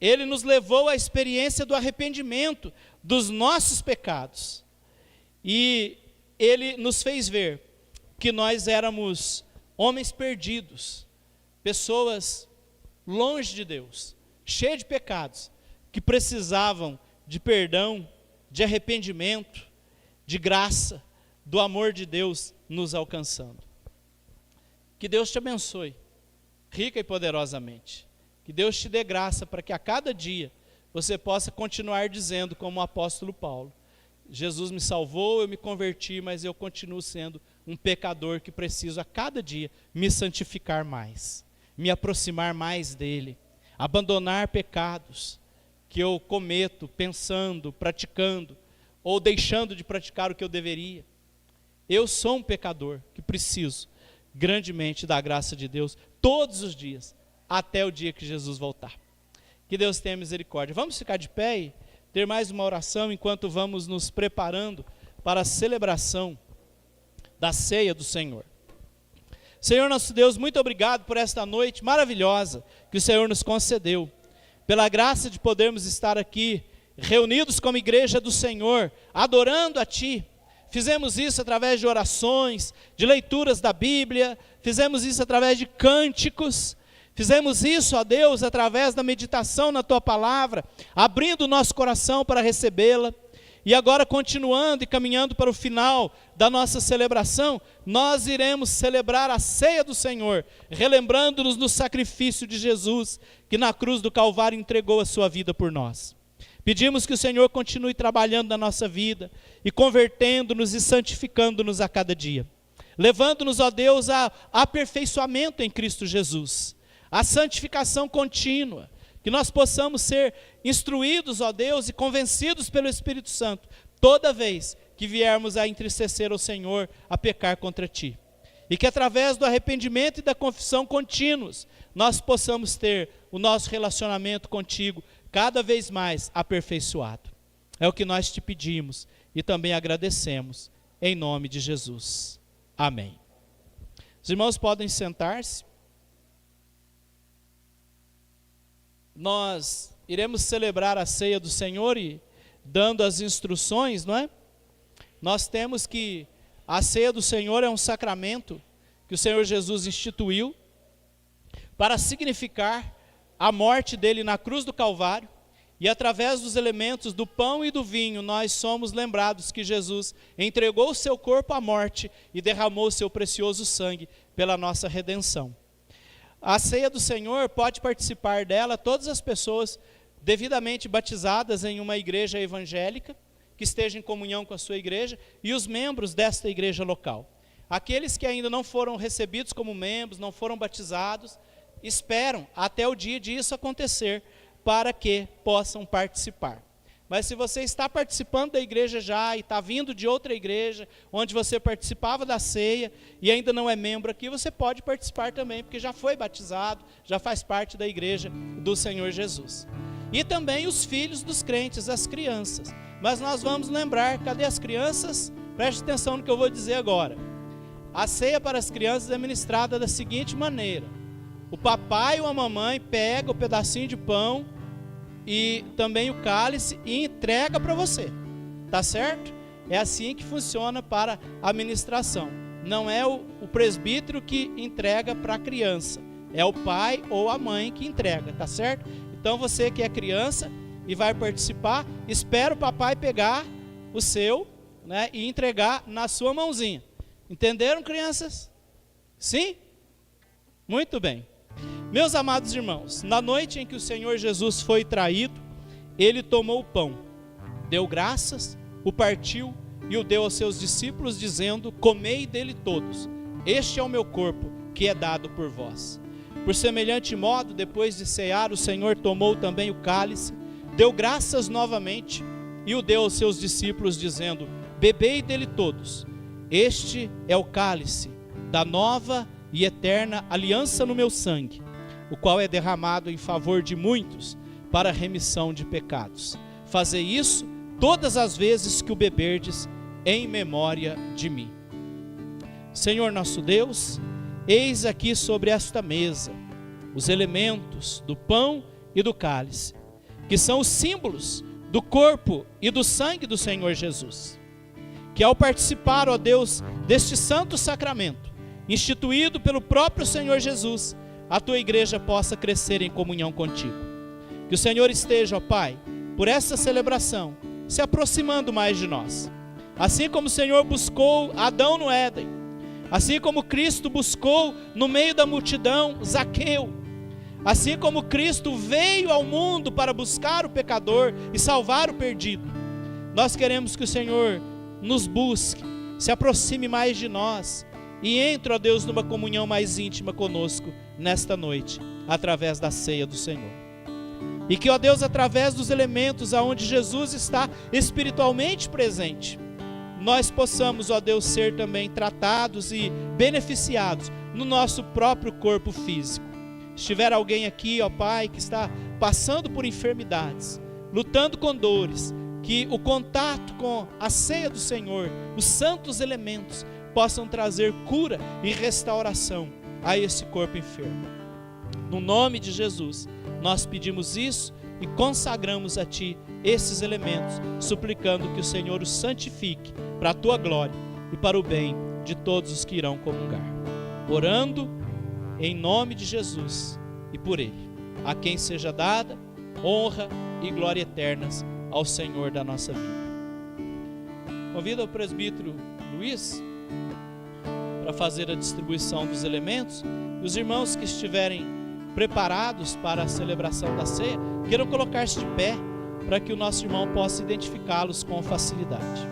ele nos levou à experiência do arrependimento dos nossos pecados. E ele nos fez ver que nós éramos homens perdidos, pessoas longe de Deus, cheios de pecados, que precisavam de perdão, de arrependimento, de graça, do amor de Deus nos alcançando. Que Deus te abençoe, rica e poderosamente. Que Deus te dê graça para que a cada dia você possa continuar dizendo, como o apóstolo Paulo: Jesus me salvou, eu me converti, mas eu continuo sendo um pecador que preciso a cada dia me santificar mais, me aproximar mais dele, abandonar pecados que eu cometo pensando, praticando, ou deixando de praticar o que eu deveria. Eu sou um pecador que preciso grandemente da graça de Deus todos os dias, até o dia que Jesus voltar. Que Deus tenha misericórdia. Vamos ficar de pé e ter mais uma oração enquanto vamos nos preparando para a celebração da ceia do Senhor. Senhor nosso Deus, muito obrigado por esta noite maravilhosa que o Senhor nos concedeu, pela graça de podermos estar aqui, reunidos como igreja do Senhor, adorando a Ti. Fizemos isso através de orações, de leituras da Bíblia, fizemos isso através de cânticos, fizemos isso, ó Deus, através da meditação na Tua palavra, abrindo o nosso coração para recebê-la. E agora, continuando e caminhando para o final da nossa celebração, nós iremos celebrar a ceia do Senhor, relembrando-nos do sacrifício de Jesus, que na cruz do Calvário entregou a sua vida por nós. Pedimos que o Senhor continue trabalhando na nossa vida, e convertendo-nos e santificando-nos a cada dia, levando-nos, ó Deus, a aperfeiçoamento em Cristo Jesus, a santificação contínua, que nós possamos ser instruídos, ó Deus, e convencidos pelo Espírito Santo, toda vez que viermos a entristecer ao Senhor, a pecar contra Ti. E que através do arrependimento e da confissão contínuos, nós possamos ter o nosso relacionamento contigo cada vez mais aperfeiçoado. É o que nós te pedimos e também agradecemos, em nome de Jesus. Amém. Os irmãos podem sentar-se. Nós iremos celebrar a ceia do Senhor e dando as instruções, não é? Nós temos que a ceia do Senhor é um sacramento que o Senhor Jesus instituiu para significar a morte dele na cruz do Calvário, e através dos elementos do pão e do vinho nós somos lembrados que Jesus entregou o seu corpo à morte e derramou o seu precioso sangue pela nossa redenção. A ceia do Senhor pode participar dela todas as pessoas devidamente batizadas em uma igreja evangélica, que esteja em comunhão com a sua igreja, e os membros desta igreja local. Aqueles que ainda não foram recebidos como membros, não foram batizados, esperam até o dia de isso acontecer, para que possam participar. Mas se você está participando da igreja já e está vindo de outra igreja, onde você participava da ceia e ainda não é membro aqui, você pode participar também, porque já foi batizado, já faz parte da igreja do Senhor Jesus. E também os filhos dos crentes, as crianças. Mas nós vamos lembrar, cadê as crianças? Preste atenção no que eu vou dizer agora. A ceia para as crianças é ministrada da seguinte maneira: o papai ou a mamãe pega o pedacinho de pão e também o cálice e entrega para você, tá certo? É assim que funciona para a ministração. Não é o presbítero que entrega para a criança, é o pai ou a mãe que entrega, tá certo? Então você que é criança e vai participar, espera o papai pegar o seu, né, e entregar na sua mãozinha. Entenderam, crianças? Sim? Muito bem. Meus amados irmãos, na noite em que o Senhor Jesus foi traído, ele tomou o pão, deu graças, o partiu e o deu aos seus discípulos, dizendo: comei dele todos, este é o meu corpo, que é dado por vós. Por semelhante modo, depois de cear, o Senhor tomou também o cálice, deu graças novamente e o deu aos seus discípulos, dizendo: bebei dele todos, este é o cálice da nova e eterna aliança no meu sangue, o qual é derramado em favor de muitos para a remissão de pecados. Fazei isso todas as vezes que o beberdes, em memória de mim. Senhor nosso Deus, eis aqui sobre esta mesa os elementos do pão e do cálice, que são os símbolos do corpo e do sangue do Senhor Jesus, que ao participar, ó Deus, deste santo sacramento, instituído pelo próprio Senhor Jesus, a tua igreja possa crescer em comunhão contigo. Que o Senhor esteja, ó Pai, por esta celebração, se aproximando mais de nós. Assim como o Senhor buscou Adão no Éden, assim como Cristo buscou no meio da multidão Zaqueu, assim como Cristo veio ao mundo para buscar o pecador e salvar o perdido, nós queremos que o Senhor nos busque, se aproxime mais de nós e entre, ó Deus, numa comunhão mais íntima conosco nesta noite, através da ceia do Senhor. E que, ó Deus, através dos elementos aonde Jesus está espiritualmente presente, nós possamos, ó Deus, ser também tratados e beneficiados no nosso próprio corpo físico. Se tiver alguém aqui, ó Pai, que está passando por enfermidades, lutando com dores, que o contato com a ceia do Senhor, os santos elementos, possam trazer cura e restauração a esse corpo enfermo. No nome de Jesus, nós pedimos isso e consagramos a Ti esses elementos, suplicando que o Senhor os santifique para a Tua glória e para o bem de todos os que irão comungar. Orando em nome de Jesus e por Ele, a quem seja dada honra e glória eternas ao Senhor da nossa vida. Convido o presbítero Luiz para fazer a distribuição dos elementos. E os irmãos que estiverem preparados para a celebração da ceia, queiram colocar-se de pé para que o nosso irmão possa identificá-los com facilidade.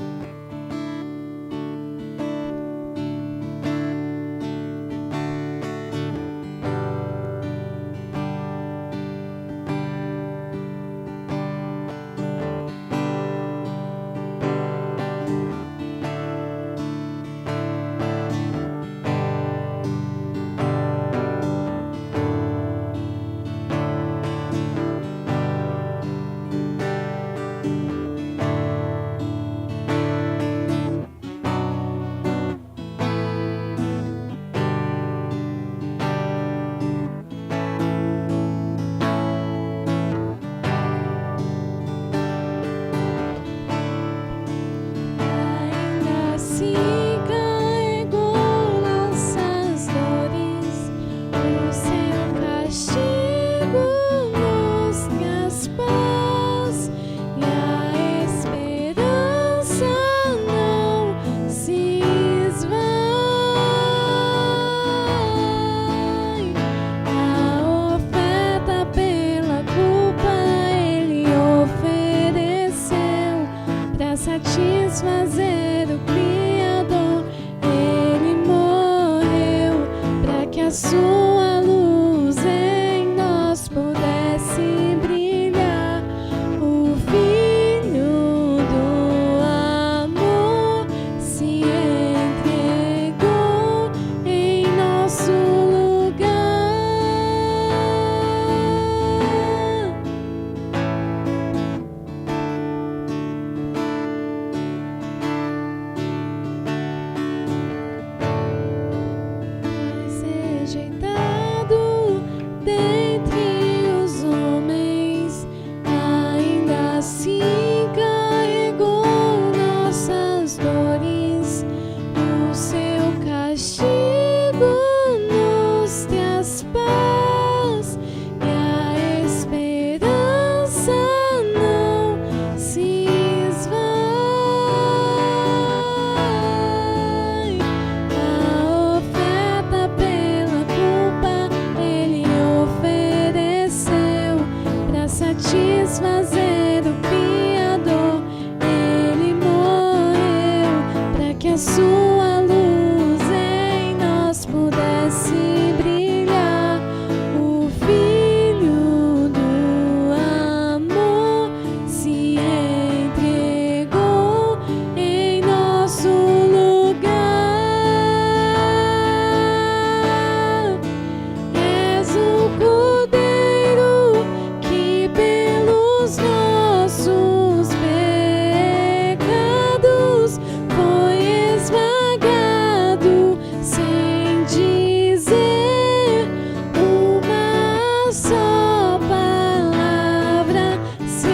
só palavra se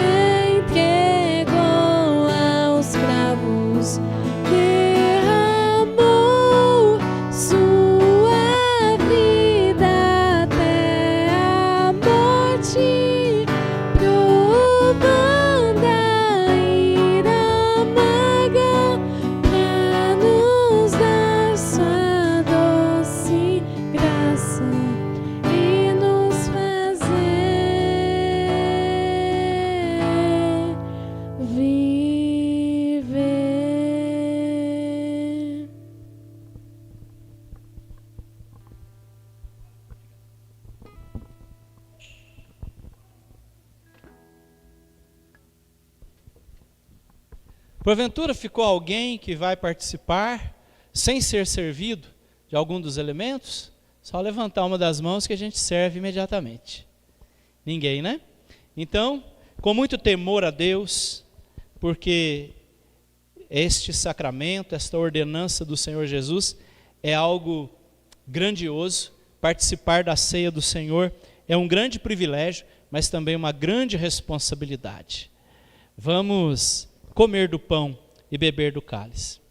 entregou aos cravos, derramou sua vida até a morte, provando a ira amarga pra nos dar sua doce graça e nos fazer viver. Porventura ficou alguém que vai participar sem ser servido de algum dos elementos? Só levantar uma das mãos que a gente serve imediatamente. Ninguém, né? Então, com muito temor a Deus, porque este sacramento, esta ordenança do Senhor Jesus é algo grandioso. Participar da ceia do Senhor é um grande privilégio, mas também uma grande responsabilidade. Vamos comer do pão e beber do cálice.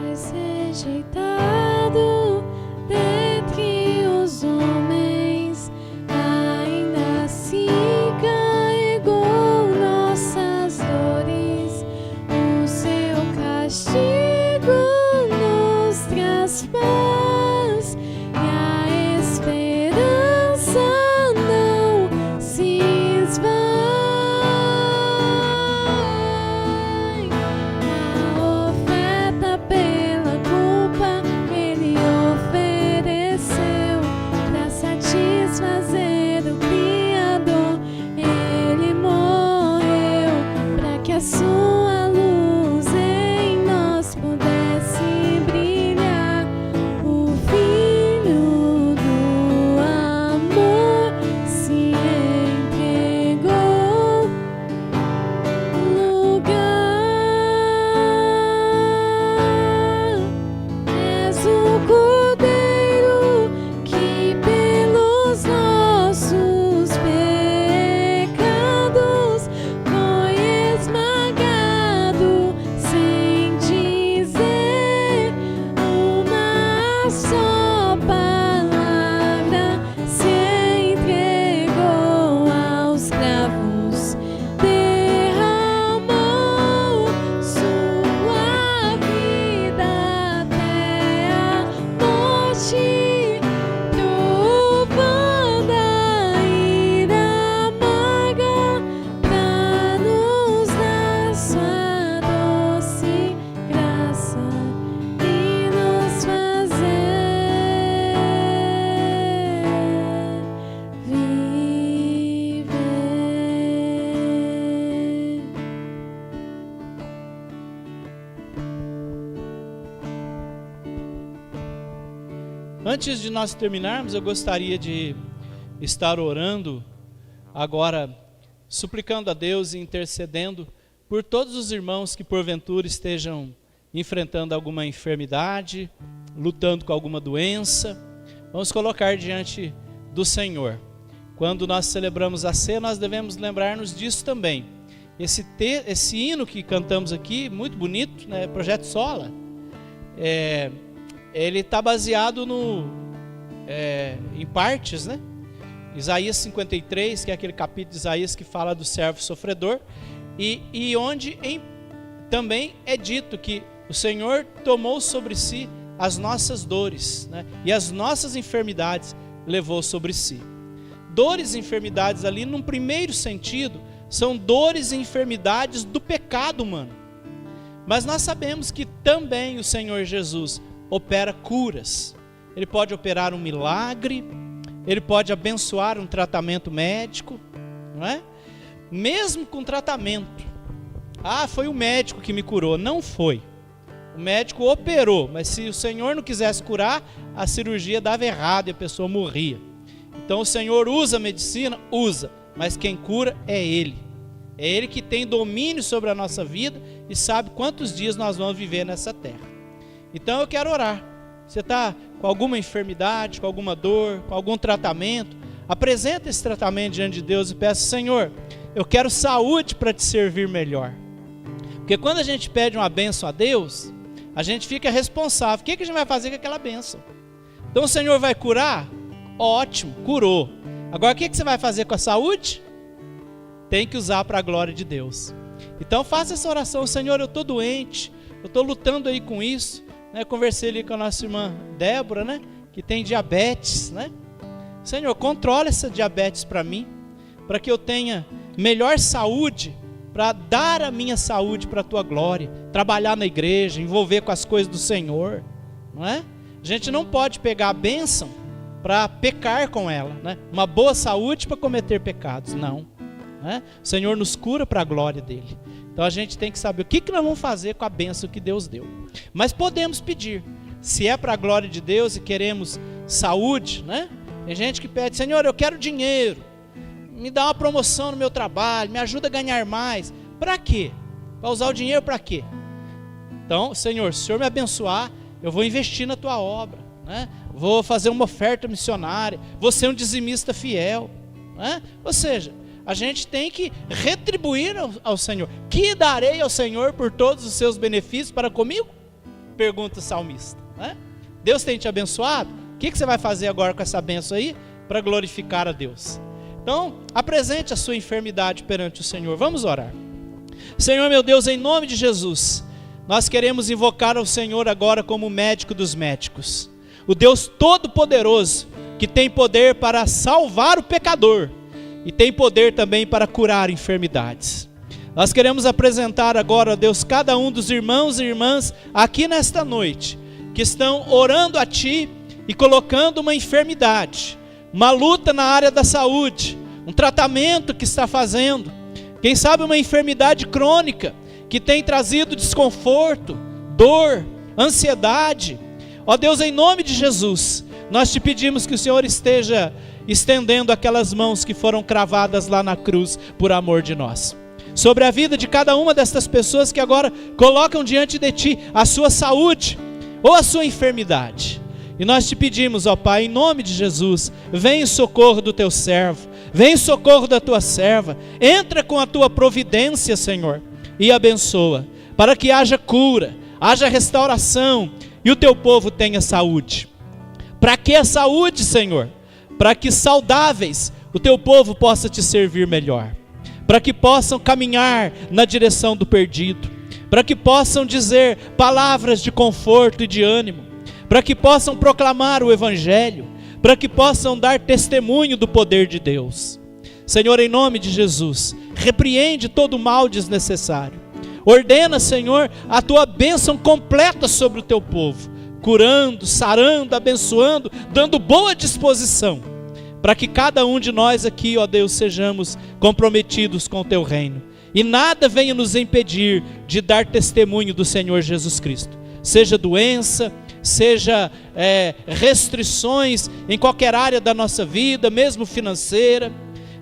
Mas rejeitado dentre os homens, ainda assim carregou nossas dores. O seu castigo nos traz paz e a esperança não se esvai. A oferta pela culpa ele ofereceu para satisfazer o Criador. Ele morreu para que a sua luz em nós pudesse brilhar. O Filho do amor se entregou lugar. És o Cordeiro que pelos nossos pecados foi esmagado, sem dizer uma só palavra, se entregou aos cravos, derramou sua vida até a morte, provando a ira amarga pra nos dar sua doce graça e nos fazer viver. Antes de nós terminarmos, eu gostaria de estar orando agora, suplicando a Deus e intercedendo por todos os irmãos que porventura estejam enfrentando alguma enfermidade, lutando com alguma doença. Vamos colocar diante do Senhor. Quando nós celebramos a ceia, nós devemos lembrar-nos disso também. Esse hino que cantamos aqui, muito bonito, né? Projeto Sola, ele está baseado em partes, né? Isaías 53, que é aquele capítulo de Isaías que fala do servo sofredor, e onde também é dito que o Senhor tomou sobre si as nossas dores, né? E as nossas enfermidades levou sobre si. Dores e enfermidades ali, num primeiro sentido, são dores e enfermidades do pecado humano. Mas nós sabemos que também o Senhor Jesus opera curas. Ele pode operar um milagre, ele pode abençoar um tratamento médico, não é? Mesmo com tratamento. Foi o médico que me curou. Não foi. O médico operou, mas se o Senhor não quisesse curar, a cirurgia dava errado e a pessoa morria. Então o Senhor usa a medicina? Usa, mas quem cura é Ele. É Ele que tem domínio sobre a nossa vida e sabe quantos dias nós vamos viver nessa terra. Então eu quero orar. Você está com alguma enfermidade, com alguma dor, com algum tratamento, apresenta esse tratamento diante de Deus e peça: Senhor, eu quero saúde para te servir melhor. Porque quando a gente pede uma bênção a Deus, a gente fica responsável. O que a gente vai fazer com aquela bênção? Então o Senhor vai curar? Ótimo, curou. Agora o que você vai fazer com a saúde? Tem que usar para a glória de Deus. Então faça essa oração: Senhor, eu estou doente, eu estou lutando aí com isso. Eu conversei ali com a nossa irmã Débora, né, que tem diabetes, né? Senhor, controla essa diabetes para mim, para que eu tenha melhor saúde, para dar a minha saúde para a tua glória, trabalhar na igreja, envolver com as coisas do Senhor, não é? A gente não pode pegar a bênção para pecar com ela, né? Uma boa saúde para cometer pecados, não, né? O Senhor nos cura para a glória dele. Então a gente tem que saber o que nós vamos fazer com a bênção que Deus deu. Mas podemos pedir, se é para a glória de Deus e queremos saúde, né? Tem gente que pede: Senhor, eu quero dinheiro, me dá uma promoção no meu trabalho, me ajuda a ganhar mais. Para quê? Para usar o dinheiro para quê? Então, Senhor, se o Senhor me abençoar, eu vou investir na tua obra, né? Vou fazer uma oferta missionária, vou ser um dizimista fiel, né? Ou seja, a gente tem que retribuir ao Senhor. Que darei ao Senhor por todos os seus benefícios para comigo? Pergunta o salmista, né? Deus tem te abençoado? O que você vai fazer agora com essa bênção aí para glorificar a Deus? Então, apresente a sua enfermidade perante o Senhor. Vamos orar. Senhor meu Deus, em nome de Jesus, nós queremos invocar ao Senhor agora como médico dos médicos, o Deus Todo-Poderoso, que tem poder para salvar o pecador e tem poder também para curar enfermidades. Nós queremos apresentar agora, ó Deus, cada um dos irmãos e irmãs aqui nesta noite, que estão orando a Ti e colocando uma enfermidade, uma luta na área da saúde, um tratamento que está fazendo, quem sabe uma enfermidade crônica, que tem trazido desconforto, dor, ansiedade. Ó Deus, em nome de Jesus, nós te pedimos que o Senhor esteja estendendo aquelas mãos que foram cravadas lá na cruz por amor de nós, sobre a vida de cada uma destas pessoas que agora colocam diante de Ti a sua saúde ou a sua enfermidade. E nós te pedimos, ó Pai, em nome de Jesus, vem em socorro do Teu servo, vem em socorro da Tua serva, entra com a Tua providência, Senhor, e abençoa, para que haja cura, haja restauração e o Teu povo tenha saúde. Para que a saúde, Senhor? Para que saudáveis o Teu povo possa Te servir melhor, para que possam caminhar na direção do perdido, para que possam dizer palavras de conforto e de ânimo, para que possam proclamar o Evangelho, para que possam dar testemunho do poder de Deus. Senhor, em nome de Jesus, repreende todo mal desnecessário. Ordena, Senhor, a Tua bênção completa sobre o Teu povo, curando, sarando, abençoando, dando boa disposição, para que cada um de nós aqui, ó Deus, sejamos comprometidos com o Teu reino, e nada venha nos impedir de dar testemunho do Senhor Jesus Cristo, seja doença, seja restrições em qualquer área da nossa vida, mesmo financeira,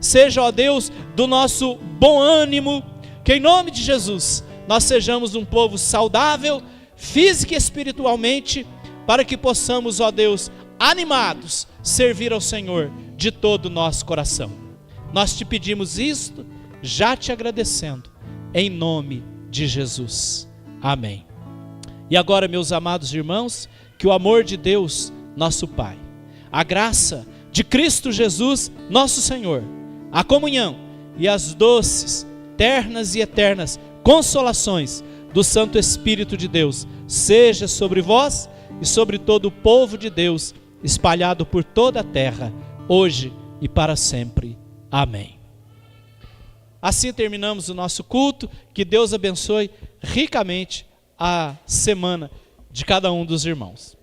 seja, ó Deus, do nosso bom ânimo, que em nome de Jesus, nós sejamos um povo saudável, física e espiritualmente, para que possamos, ó Deus, animados, servir ao Senhor de todo o nosso coração. Nós te pedimos isto, já te agradecendo, em nome de Jesus. Amém. E agora, meus amados irmãos, que o amor de Deus, nosso Pai, a graça de Cristo Jesus, nosso Senhor, a comunhão e as doces, ternas e eternas consolações do Santo Espírito de Deus, seja sobre vós e sobre todo o povo de Deus, espalhado por toda a terra, hoje e para sempre. Amém. Assim terminamos o nosso culto. Que Deus abençoe ricamente a semana de cada um dos irmãos.